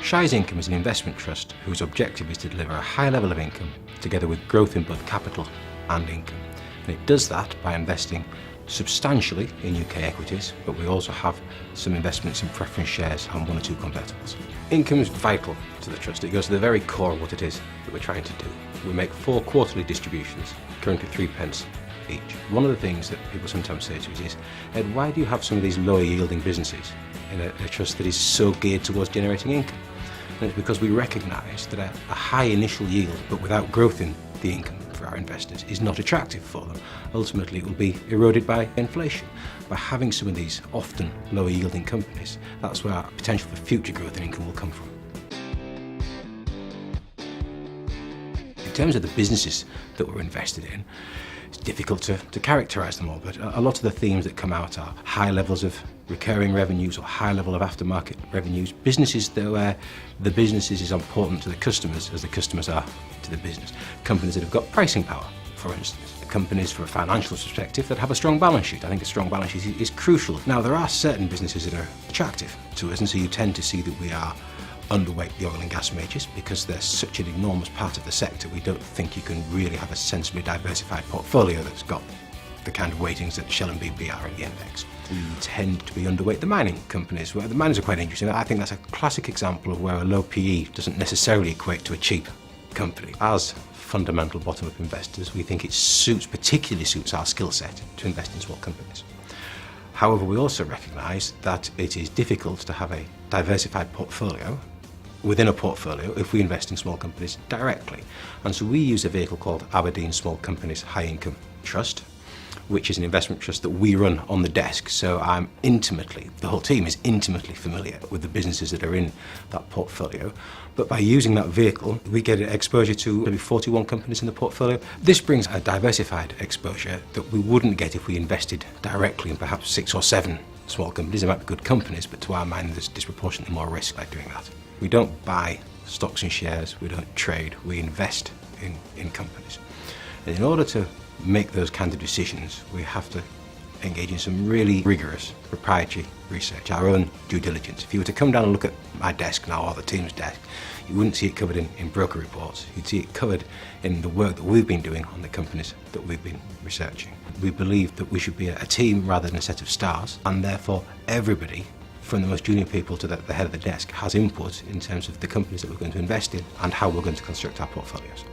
Shires Income is an investment trust whose objective is to deliver a high level of income together with growth in both capital and income. And it does that by investing substantially in UK equities, but we also have some investments in preference shares and one or two convertibles. Income is vital to the trust. It goes to the very core of what it is that we're trying to do. We make 4 quarterly distributions, currently 3p each. One of the things that people sometimes say to us is, Ed, why do you have some of these lower yielding businesses in a trust that is so geared towards generating income? And it's because we recognise that a high initial yield but without growth in the income for our investors is not attractive for them. Ultimately, it will be eroded by inflation. By having some of these often lower yielding companies, that's where our potential for future growth in income will come from. In terms of the businesses that we're invested in, it's difficult to characterise them all, but a lot of the themes that come out are high levels of recurring revenues or high level of aftermarket revenues. Businesses where the businesses is important to the customers as the customers are to the business. Companies that have got pricing power, for instance. Companies from a financial perspective that have a strong balance sheet. I think a strong balance sheet is crucial. Now, there are certain businesses that are attractive to us, and so you tend to see that we are underweight the oil and gas majors because they're such an enormous part of the sector. We don't think you can really have a sensibly diversified portfolio that's got the kind of weightings that Shell and BP are in the index. We tend to be underweight the mining companies, where the miners are quite interesting. I think that's a classic example of where a low PE doesn't necessarily equate to a cheap company. As fundamental bottom-up investors, we think it particularly suits our skill set to invest in small companies. However, we also recognise that it is difficult to have a diversified portfolio within a portfolio if we invest in small companies directly. And so we use a vehicle called Aberdeen Small Companies High Income Trust, which is an investment trust that we run on the desk. So the whole team is intimately familiar with the businesses that are in that portfolio. But by using that vehicle, we get exposure to maybe 41 companies in the portfolio. This brings a diversified exposure that we wouldn't get if we invested directly in perhaps 6 or 7 small companies. They might be good companies, but to our mind, there's disproportionately more risk by doing that. We don't buy stocks and shares, we don't trade, we invest in companies. And in order to make those kinds of decisions, we have to engage in some really rigorous proprietary research, our own due diligence. If you were to come down and look at my desk now, or the team's desk, you wouldn't see it covered in broker reports. You'd see it covered in the work that we've been doing on the companies that we've been researching. We believe that we should be a team rather than a set of stars, and therefore everybody, from the most junior people to the head of the desk, has input in terms of the companies that we're going to invest in and how we're going to construct our portfolios.